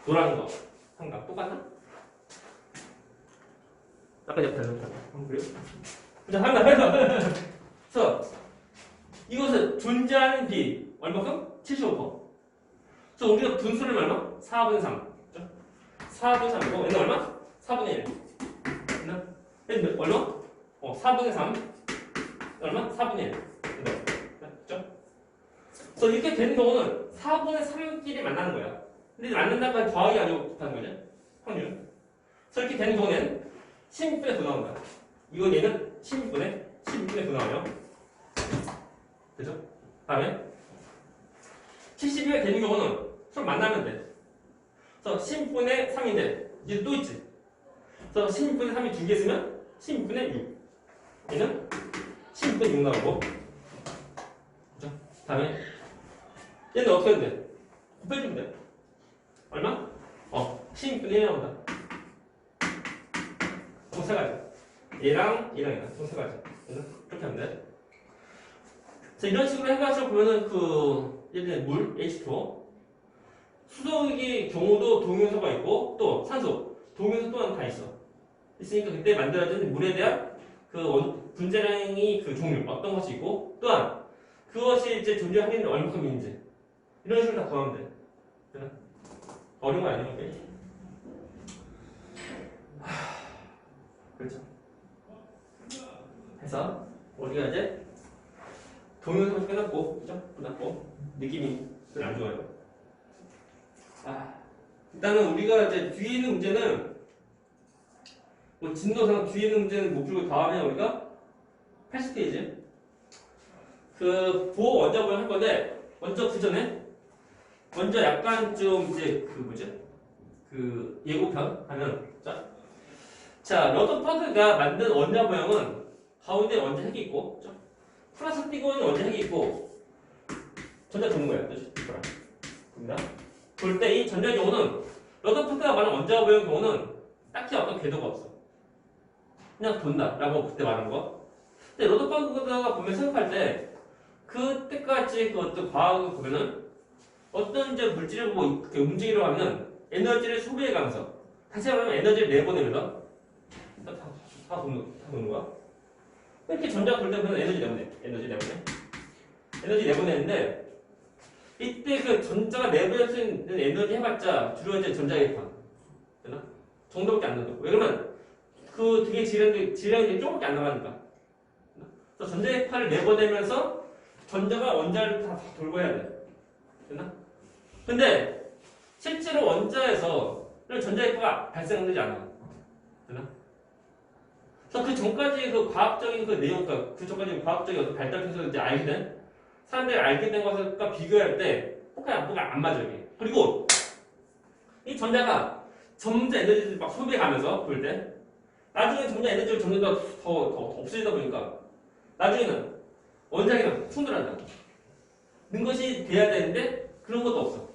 노란 거 형광 똑같나? 아까 제가 달렸다 그래요? 자 한다 그래서 이것은 존재하는 비 얼마큼? 75%. 그래서 우리가 분수를 얼마? 4분의 3. 그렇죠? 4분의 3이고 얘는 얼마? 4분의 1. 얘는 얼마? 4분의 3. 얼마? 4분의 1. 그렇죠? 그래서 이렇게 되는 경우는 4분의 3끼리 만나는 거야. 근데 만난다고 하면 더하기 아니고 곱하는 거죠. 확률. 그래서 이렇게 되는 경우는 16분의 9 나온다. 이거 얘는 16분의 9 나와요. 그죠? 다음에 70이 되는 경우는 서로 만나면 돼. 그래서 16분의 3인데 이제 또 있지. 그래서 16분의 3이 두 개 있으면 16분의 6. 얘는 16분의 6 나오고. 그죠? 다음에 얘는 어떻게 하면 돼? 곱해주면 돼. 얼마? 16분의 1 나온다. 총 세 가지. 얘랑 총 세 가지. 그렇게 하면 돼. 자, 이런 식으로 해가지고 보면은 예를 들면 물, H2O, 수소의 경우도 동위원소가 있고 또 산소, 동위원소 또한 다 있어. 있으니까 그때 만들어진 물에 대한 분자량이 그 종류 어떤 것이 있고 또한 그것이 이제 존재하는 얼마큼인지 이런 식으로 다 구하면 돼. 되나? 어려운 거 아니야, 이게? 그렇죠. 해서 우리가 이제 동영상 끝났고, 그죠? 끝났고, 느낌이 별로 안 좋아요. 일단은 우리가 이제 뒤에 있는 문제는, 진도상 뒤에 있는 문제는 못 풀고 다음에 우리가 80페이지. 보호 원자부양 할 건데, 먼저 그 전에, 먼저 약간 좀 이제 예고편 하면, 자, 러더퍼드가 만든 원자부양은 가운데 원자핵이 있고, 그죠? 플러스 띄고 있는 원자핵이 있고 전자 도는 거야. 그렇죠? 봅니다. 볼 때 이 전자의 경우는 러더퍼드가 말한 원자부양 경우는 딱히 어떤 궤도가 없어. 그냥 돈다라고 그때 말한 거. 근데 러더퍼드가 보면 생각할 때 그때까지 그 어떤 과학을 보면은 어떤 이제 물질을 보고 이렇게 움직이려고 하면 에너지를 소비해가면서 다시 말하면 에너지를 내보내면서 다 도는 거야. 이렇게 전자 돌 때 보면 에너지 내보내는데 이때 그 전자가 내보낼 수 있는 에너지 해봤자 주로 이제 전자기파. 되나? 정도밖에 안 나온다고. 왜 그러면 그 되게 질량이 조금밖에 안 나가니까. 그래서 전자기파를 내보내면서 전자가 원자를 다 돌고 해야 돼. 되나? 근데 실제로 원자에서 전자기파가 발생되지 않아. 되나? 그래서 그 전까지 그 과학적인 그 내용, 그 전까지 과학적인 어떤 발달 통해서 이제 알게 된 사람들이 알게 된 것과 비교할 때 뭐가 안 맞아요. 이게. 그리고 이 전자가 점점 에너지를 막 소비해가면서 볼 때 나중에 점점 에너지를 점점 더 없어지다 보니까 나중에는 원자기가 충돌한다. 는 것이 돼야 되는데 그런 것도 없어.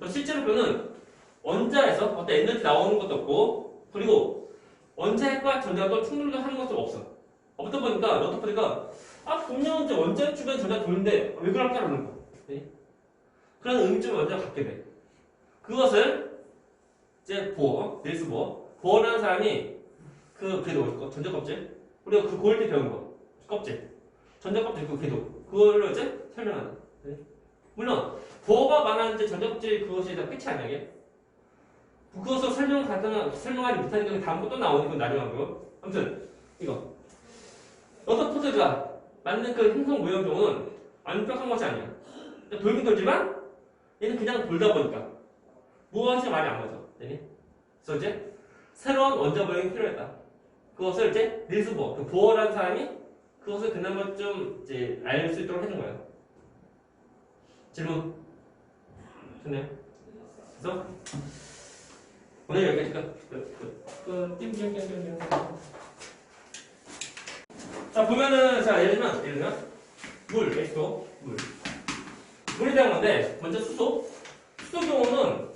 실제로 보면 원자에서 어떤 에너지 나오는 것도 없고 그리고 원자핵과 전자가 또 충돌을 하는 것도 없어. 없다 보니까 분명 이제 원자 주변 전자 도는데 왜 그럴까 그러는 거. 네? 그런 의미점을 원자가 갖게 돼. 그것을 이제 닐스 보어라는 사람이 그 궤도 전자 껍질 우리가 그 고일 때 배운 거 껍질 전자 껍질 그 궤도 그걸로 이제 설명한다. 네? 물론 보어가 말하는 이제 전자 껍질 그것이 다 끝이 아니야 이게. 그것을 설명하지 못하는 게 다음 거 또 나오는 건 나중에 하고요. 아무튼 이거 어떤 포즈가 맞는 그 행성 모형 경우는 완벽한 것이 아니야. 돌긴 돌지만 얘는 그냥 돌다 보니까 무엇이 말이 안 맞아. 그래서 이제 새로운 원자 모형이 필요했다. 그것을 이제 닐스 보어, 그 보어라는 사람이 그것을 그나마 좀 이제 알 수 있도록 해준 거예요. 질문 좋네요. 그래서 오늘 여기까지 자 보면은 자 예를 들면 물 H2O 물에 대한 건데 먼저 수소 경우는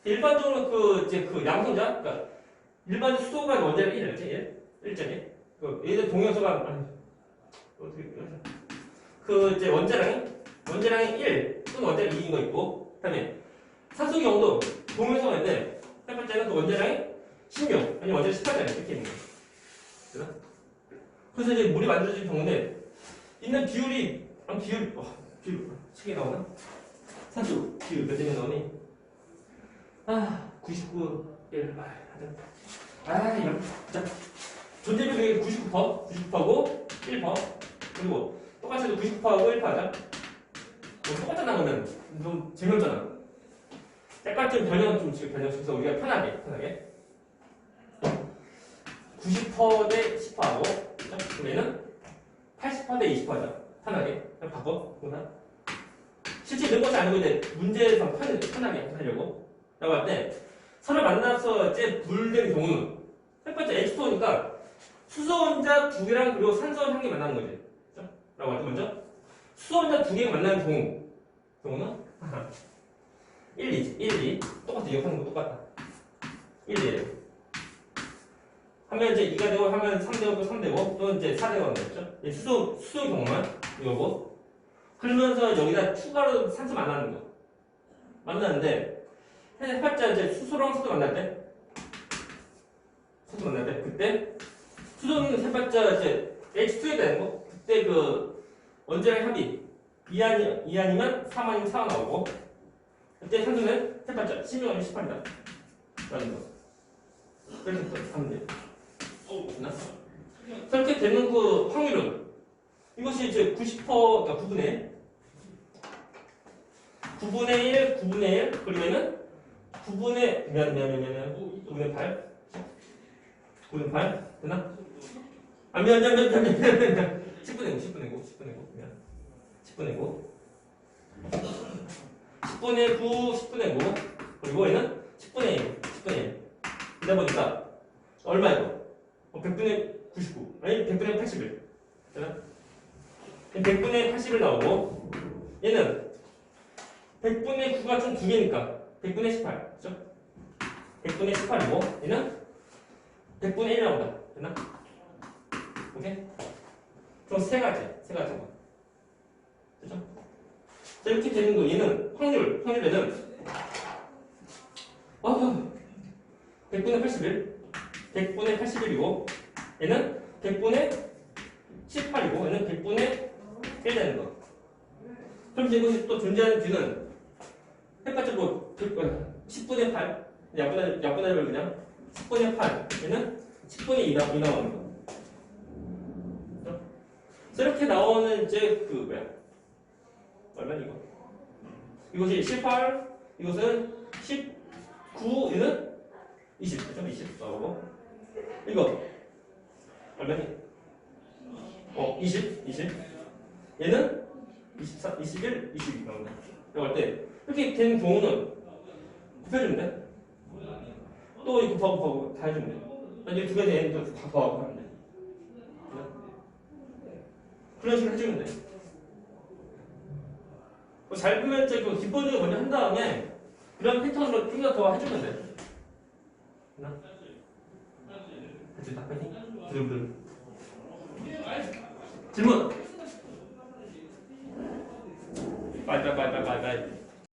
일반적으로 그 양성자 그러니까 일반 수소가 원자력 1잖아요. 그 얘들 동요소가 어떻게 그 이제 원자량이 1 또는 원자력 2인 거 있고 그다음에 산소 경우도 동요소가 있는데 첫 번째는 그 원자량이 16 아니 원자력 18잖아요. 이렇게 있는 거예요. 그래서 이제 물이 만들어진 경우는 있는 비율 책에 나오나? 산소 비율 몇 점이 나오니? 99 1 이런 자 존재 비율이 99%고 1% 그리고 똑같이 99%하고 1%자 똑같잖아 그러면 좀 재미없잖아. 약간 좀 변형 좀 변형시켜서 우리가 편하게 90% 대 10%하고 그럼 얘는 80% 대 20%자 편하게 그냥 바꿔 실제 이런 것이 아니고 이제 문제에서 편하게 하려고 라고 할 때 서로 만나서 이제 불된 경우는 첫 번째 H2O니까 수소원자 2개랑 그리고 산소원 1개 만나는 거지. 그렇죠? 라고 할 때 먼저 수소원자 2개가 만나는 경우는 1, 2 똑같아. 역하는 거 똑같아. 1, 2 하면 이제 2가 되고 하면 3되고 또 3되고 또 이제 4되고 하는 거죠. 수소 경우만 이거고 그러면서 여기다 추가로 산소 만나는데 해봤자 이제 수소랑 산소 만날 때 그때 수소는 해봤자 이제 H2에 되는 거 그때 그 원자량 합이 2아니면 3 아니면 4가 나오고 그때 산소는 해봤자 16 아니면 18이다 라는 거 그렇게 하면 돼요. 됐나? 그렇게 되는 그 확률은 이것이 이제 90%가 9분의 1 그러면은 9분의 8 9분의 8 되나? 미안 10분의 9 그리고 얘는 10분의 1 이다 보니까 얼마 이거? 100분의 99 아니 100분의 81 되나? 100분의 80을 나오고 얘는 100분의 9가 총 2개니까 100분의 18 그렇죠? 100분의 18이고 얘는 100분의 1 나온다 됐나? 오케이? 총 3가지 거 그렇죠? 자 이렇게 되는 거 얘는 확률에는 100분의 81 100분의 81이고 얘는 100분의 18이고 얘는 100분의 1 되는 거 그럼 이제 이것이 또 존재하는 뒤는 해봤자 뭐 10분의 8 약분할 걸 그냥 10분의 8 얘는 10분의 2 나오는 거. 이렇게 나오는 이제 그 뭐야? 얼마 이거? 이것이 18, 이것은 19, 얘는 20, 그죠? 20 나오고 이거 얼마니? 20. 얘는 24, 21, 22 나온다. 이거 할 때 이렇게 된 경우는 곱해주면 돼. 또 이거 곱하고 다 해주면 돼. 이제 두 개의 n도 다 더하고 하면 돼. 그런 식으로 해주면 돼. 잘 보면 이제 그 기본적으로 먼저 한 다음에 그런 패턴으로 좀 더 해주면 돼. 그치, 딱 패턴? 질문! 빨리.